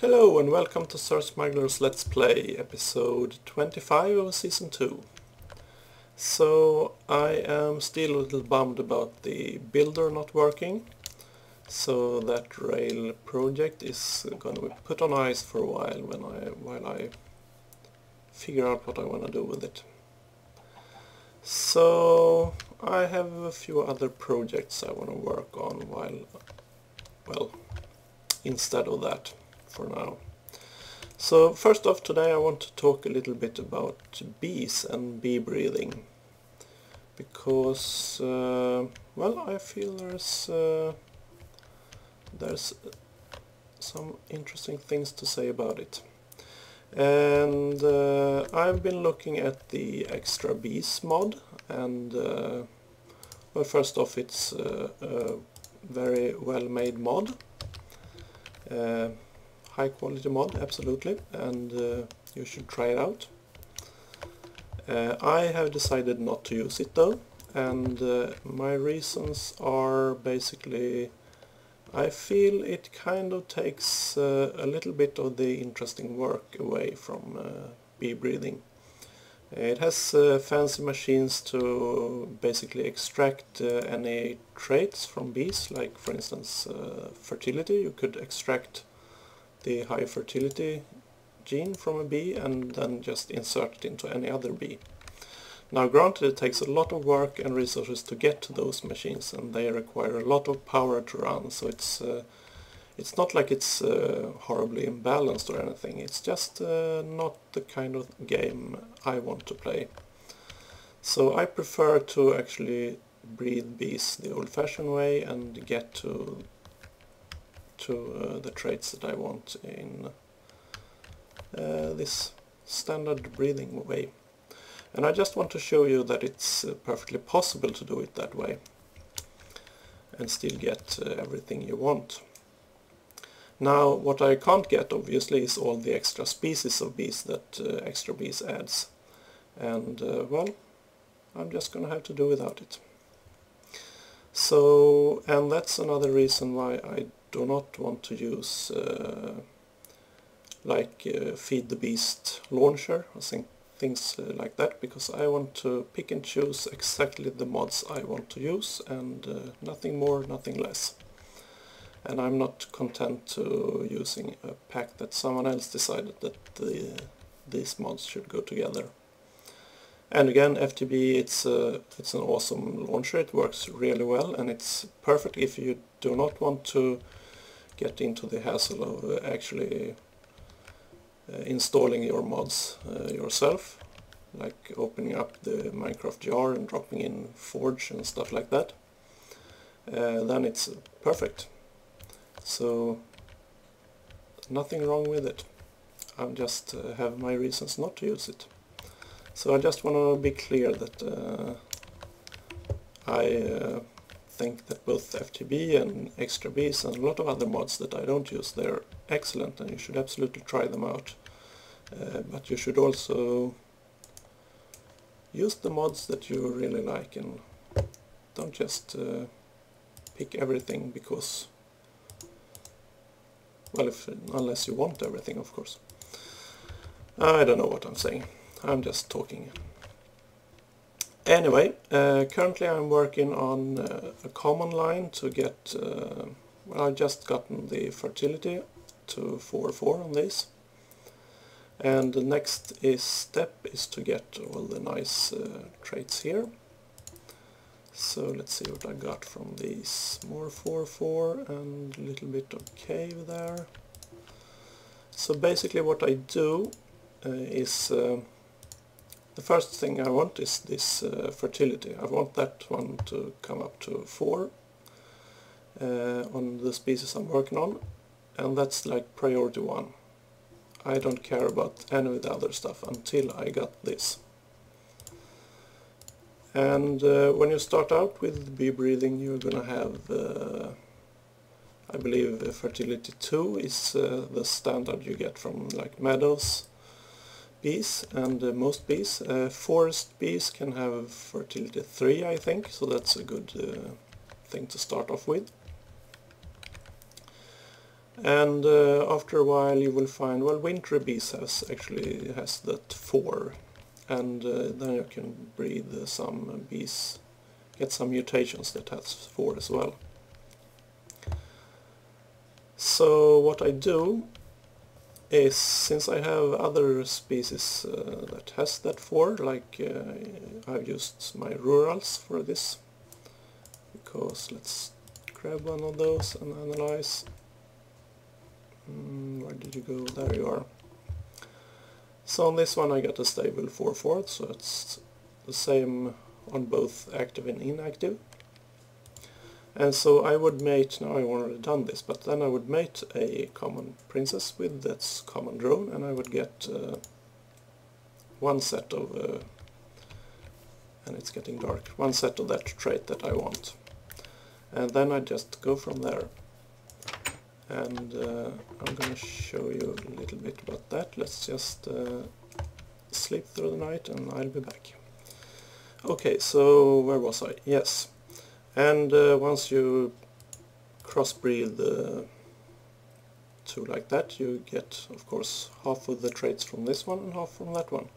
Hello and welcome to SirSmuggler's Let's Play, episode 25 of season 2. So I am still a little bummed about the builder not working, so that rail project is going to be put on ice for a while while I figure out what I want to do with it. So I have a few other projects I want to work on instead of that for now. So first off, today I want to talk a little bit about bees and bee breathing, because I feel there's some interesting things to say about it. And I've been looking at the Extra Bees mod, and first off, it's a very well made mod. High quality mod, absolutely, and you should try it out. I have decided not to use it though, and my reasons are basically I feel it kind of takes a little bit of the interesting work away from bee breathing. It has fancy machines to basically extract any traits from bees, like for instance fertility. You could extract the high fertility gene from a bee and then just insert it into any other bee. Now granted, it takes a lot of work and resources to get to those machines, and they require a lot of power to run, so it's not like it's horribly imbalanced or anything. It's just not the kind of game I want to play. So I prefer to actually breed bees the old-fashioned way and get to the traits that I want in this standard breathing way. And I just want to show you that it's perfectly possible to do it that way and still get everything you want. Now what I can't get obviously is all the extra species of bees that Extra Bees adds, and I'm just gonna have to do without it. So, and that's another reason why I do not want to use Feed the Beast launcher or things like that, because I want to pick and choose exactly the mods I want to use, and nothing more, nothing less. And I'm not content to using a pack that someone else decided that these mods should go together. And again, FTB, it's an awesome launcher. It works really well, and it's perfect if you do not want to get into the hassle of actually installing your mods yourself, like opening up the Minecraft jar and dropping in Forge and stuff like that. Then it's perfect. So nothing wrong with it. I just have my reasons not to use it. So I just want to be clear that I think that both FTB and Extra Bees and a lot of other mods that I don't use, they're excellent, and you should absolutely try them out. But you should also use the mods that you really like, and don't just pick everything because, unless you want everything, of course. I don't know what I'm saying. I'm just talking. Anyway, currently I'm working on a common line to get, I've just gotten the fertility to 4/4 on this. And the next step is to get all the nice traits here. So let's see what I got from these. More 4/4 and a little bit of cave there. So basically what I do is the first thing I want is this fertility. I want that one to come up to 4 on the species I'm working on, and that's like priority 1. I don't care about any of the other stuff until I got this. And when you start out with bee breathing, you're gonna have, I believe, fertility 2 is the standard you get from like meadows bees and most bees. Forest bees can have fertility 3, I think, so that's a good thing to start off with. And after a while you will find, well, wintry bees actually has that 4, and then you can breed some bees, get some mutations that has 4 as well. So what I do is, since I have other species that has that 4, like I've used my rurals for this, because let's grab one of those and analyze. Where did you go? There you are. So on this one I got a stable 4/4, so it's the same on both active and inactive. And so I would mate, now I've already done this, but then I would mate a common princess with that common drone, and I would get one set of, and it's getting dark, one set of that trait that I want. And then I just go from there. And I'm going to show you a little bit about that. Let's just sleep through the night and I'll be back. Okay, so where was I? Yes. And once you crossbreed the two like that, you get, of course, half of the traits from this one and half from that one.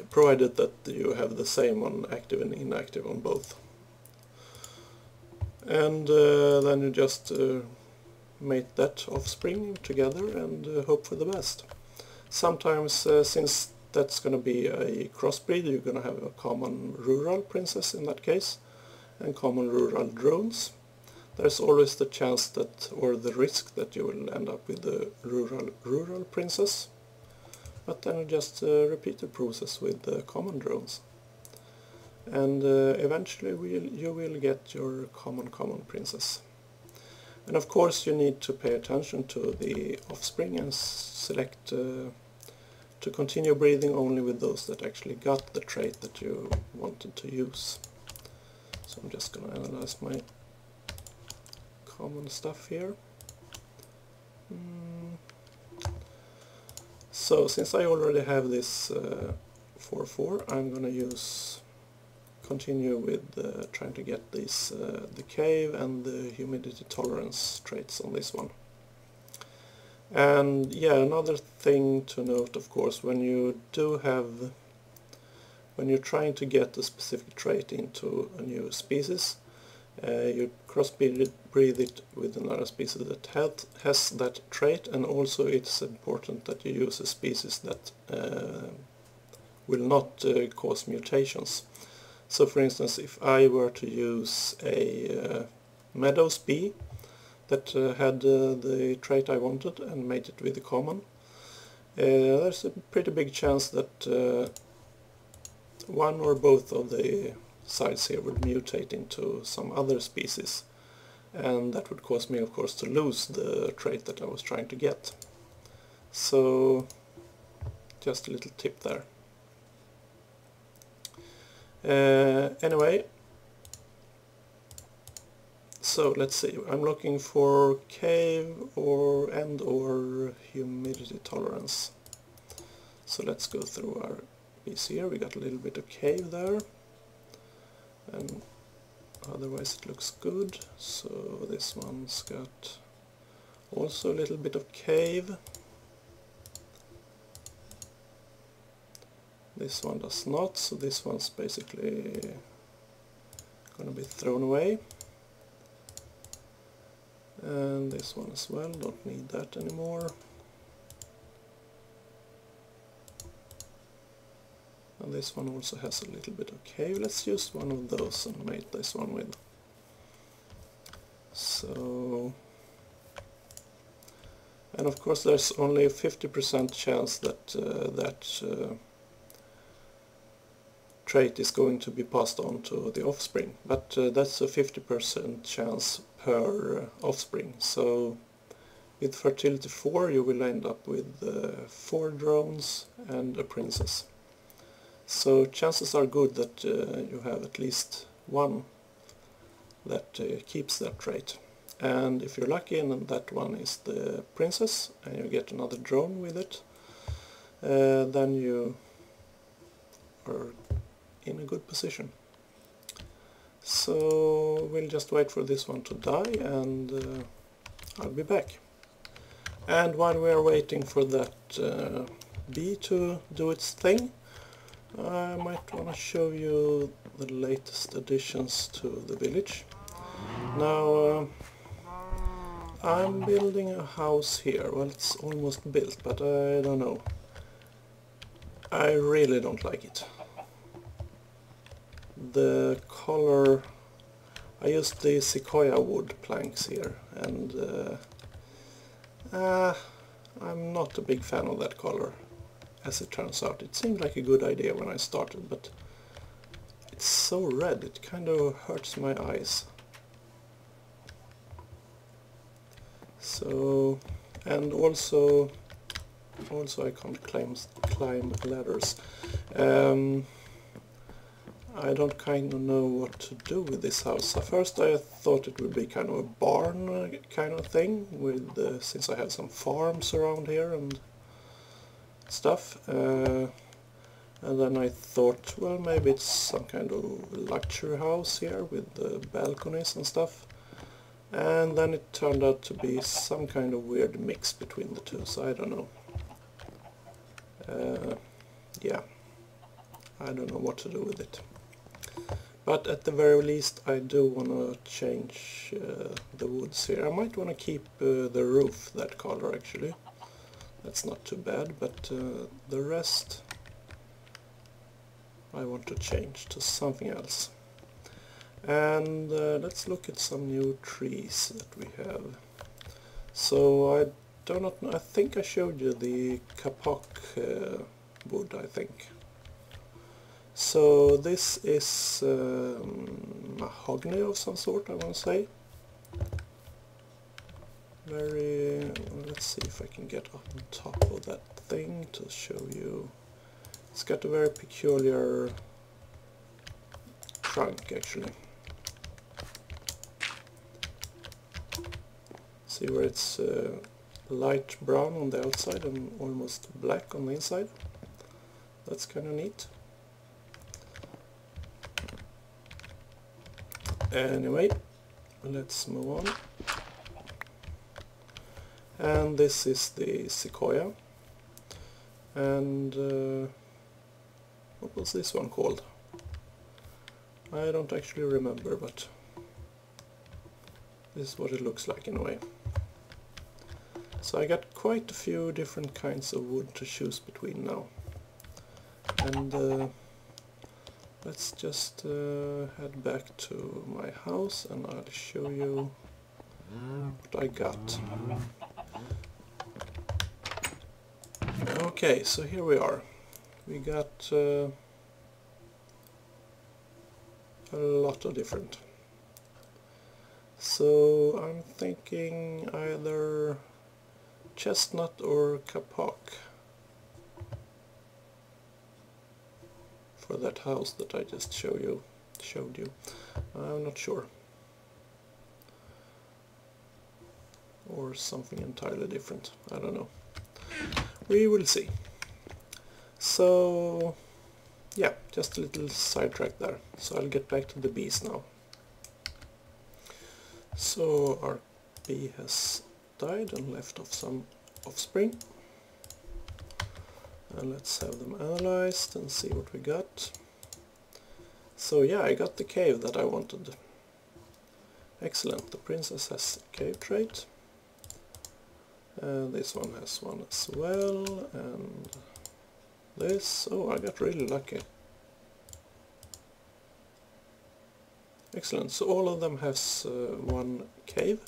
Provided that you have the same on active and inactive on both. And then you just mate that offspring together and hope for the best. Sometimes, since that's going to be a crossbreed, you're going to have a common rural princess in that case, and common rural drones. There's always the chance that, or the risk that you will end up with the rural princess, but then you just repeat the process with the common drones. And eventually you will get your common princess. And of course you need to pay attention to the offspring and select to continue breeding only with those that actually got the trait that you wanted to use. So I'm just going to analyze my common stuff here. So since I already have this 4/4, I'm going to continue with trying to get these the cave and the humidity tolerance traits on this one. And yeah, another thing to note, of course, when you're trying to get a specific trait into a new species, you crossbreed it with another species that has that trait, and also it's important that you use a species that will not cause mutations. So for instance, if I were to use a meadows bee that had the trait I wanted and made it with the common, there's a pretty big chance that one or both of the sides here would mutate into some other species, and that would cause me, of course, to lose the trait that I was trying to get. So just a little tip there. Anyway, so let's see, I'm looking for cave or humidity tolerance. So let's go through our piece here. We got a little bit of cave there, and otherwise it looks good. So this one's got also a little bit of cave. This one does not, so this one's basically going to be thrown away. And this one as well, don't need that anymore. And this one also has a little bit of cave. Let's use one of those and mate this one with. So, and of course there's only a 50% chance that trait is going to be passed on to the offspring, but that's a 50% chance per offspring. So with fertility 4 you will end up with 4 drones and a princess. So chances are good that you have at least one that keeps that trait. And if you're lucky and that one is the princess and you get another drone with it, then you are in a good position. So we'll just wait for this one to die, and I'll be back. And while we are waiting for that bee to do its thing, I might want to show you the latest additions to the village. Now I'm building a house here. Well, it's almost built, but I don't know. I really don't like it. The color... I used the sequoia wood planks here, and I'm not a big fan of that color, as it turns out. It seemed like a good idea when I started, but it's so red, it kind of hurts my eyes. So, and also I can't climb ladders. I don't kind of know what to do with this house. At first I thought it would be kind of a barn kind of thing, with since I have some farms around here and stuff. And then I thought, well, maybe it's some kind of luxury house here with balconies and stuff. And then it turned out to be some kind of weird mix between the two, so I don't know. Yeah, I don't know what to do with it. But at the very least I do want to change the woods here. I might want to keep the roof that color actually. That's not too bad, but the rest I want to change to something else. And let's look at some new trees that we have. So I do not know, I think I showed you the kapok wood, I think. So this is mahogany of some sort, I want to say. Let's see if I can get up on top of that thing to show you. It's got a very peculiar trunk actually. See where it's light brown on the outside and almost black on the inside? That's kind of neat. Anyway, let's move on. And this is the sequoia. And what was this one called? I don't actually remember, but this is what it looks like in a way. So I got quite a few different kinds of wood to choose between now. And let's just head back to my house and I'll show you what I got. Okay, so here we are. We got a lot of different. So I'm thinking either chestnut or kapok for that house that I just showed you. I'm not sure. Or something entirely different. I don't know. We will see. So yeah, just a little sidetrack there. So I'll get back to the bees now. So our bee has died and left off some offspring. And let's have them analyzed and see what we got. So yeah, I got the cave that I wanted. Excellent, the princess has a cave trait. And this one has one as well, and this, oh, I got really lucky. Excellent, so all of them has one cave.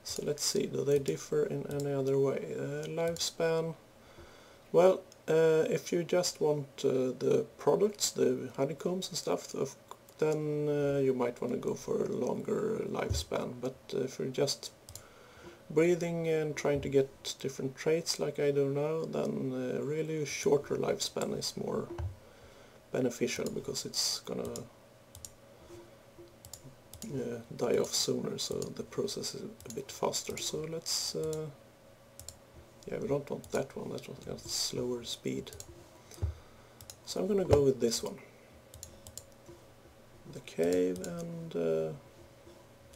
So let's see, do they differ in any other way? Lifespan, well, if you just want the products, the honeycombs and stuff, then you might want to go for a longer lifespan, but if you're just breathing and trying to get different traits like I do now, then really a shorter lifespan is more beneficial because it's gonna die off sooner, so the process is a bit faster. So let's yeah, we don't want that one, that one's got slower speed. So I'm gonna go with this one, the cave, and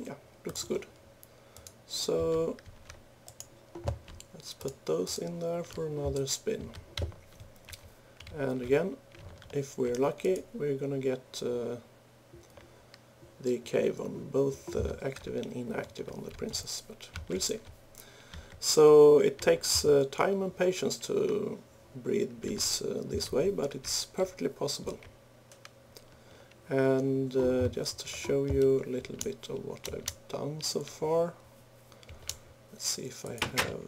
yeah, looks good. So let's put those in there for another spin. And again, if we're lucky, we're gonna get the cave on both active and inactive on the princess, but we'll see. So it takes time and patience to breed bees this way, but it's perfectly possible. And just to show you a little bit of what I've done so far, let's see if I have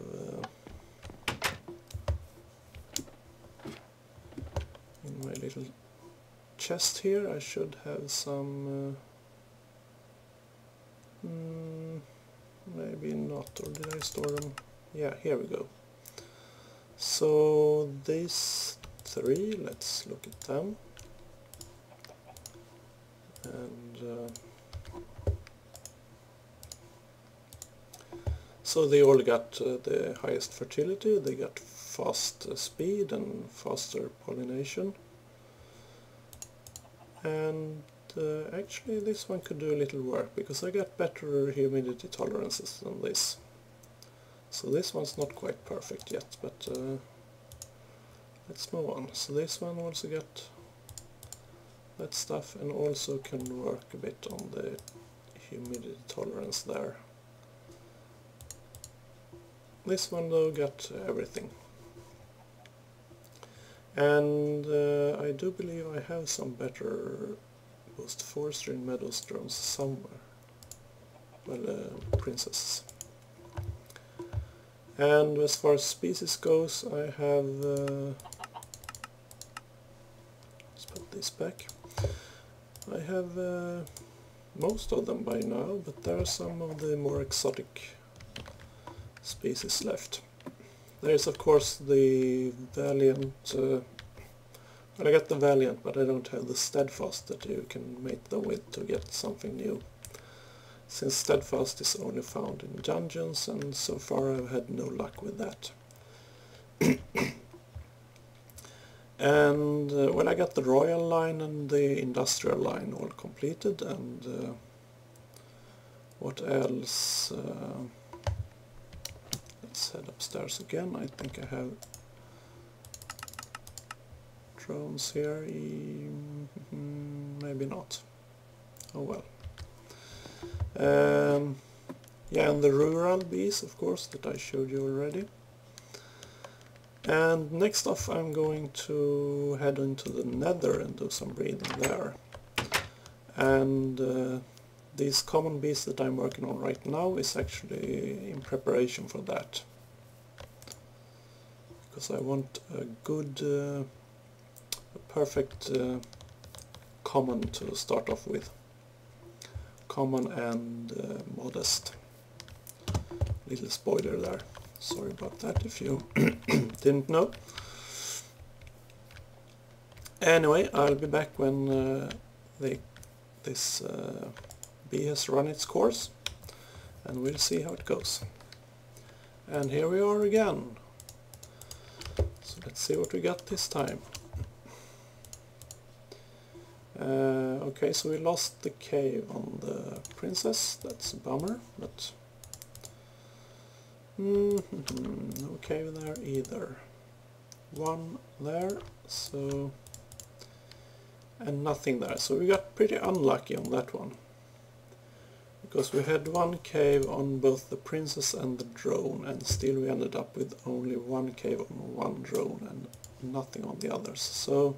in my little chest here, I should have some maybe not, or did I store them? Yeah, here we go. So these three, let's look at them. And so they all got the highest fertility, they got fast speed and faster pollination. And actually this one could do a little work, because I got better humidity tolerances than this. So this one's not quite perfect yet, but let's move on. So this one also got that stuff, and also can work a bit on the humidity tolerance there. This one though got everything. And I do believe I have some better boost forestry and meadow drones somewhere. Well, princesses. And as far as species goes, I have let's put this back. I have most of them by now, but there are some of the more exotic species left. There is of course the Valiant, well, I got the Valiant, but I don't have the Steadfast that you can mate them with to get something new. Since Steadfast is only found in dungeons, and so far I've had no luck with that. And well, I got the Royal line and the Industrial line all completed, and what else? Let's head upstairs again. I think I have drones here. Maybe not. Oh well. Yeah, and the rural bees, of course, that I showed you already. And next off I'm going to head into the Nether and do some breeding there. And these common bees that I'm working on right now is actually in preparation for that. Because I want a good, a perfect common to start off with. Common and modest. Little spoiler there. Sorry about that if you didn't know. Anyway, I'll be back when this bee has run its course, and we'll see how it goes. And here we are again. So let's see what we got this time. Okay, so we lost the cave on the princess. That's a bummer, but no cave there either. One there, so, and nothing there. So we got pretty unlucky on that one, because we had one cave on both the princess and the drone, and still we ended up with only one cave on one drone and nothing on the others. So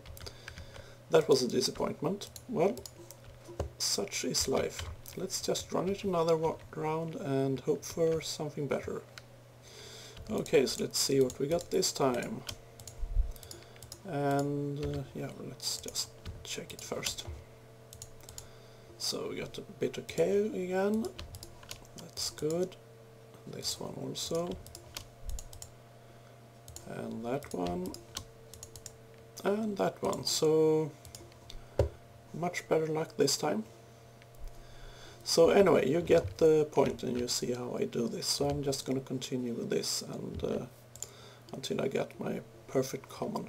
that was a disappointment. Well, such is life. Let's just run it another round and hope for something better. Okay, so let's see what we got this time. And yeah, let's just check it first. So we got a bit of cave again. That's good. This one also. And that one. And that one. So much better luck this time. So anyway, you get the point and you see how I do this. So I'm just going to continue with this and until I get my perfect common.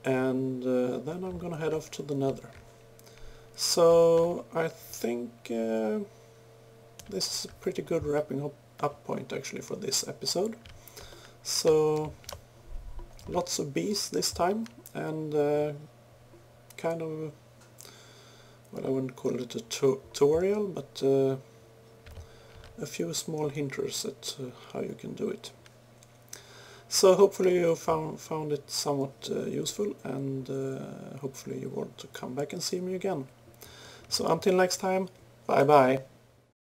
And then I'm going to head off to the Nether. So I think this is a pretty good wrapping up point actually for this episode. So lots of bees this time, and kind of, well, I wouldn't call it a tutorial, but a few small hinters at how you can do it. So hopefully you found it somewhat useful, and hopefully you want to come back and see me again. So until next time, bye bye.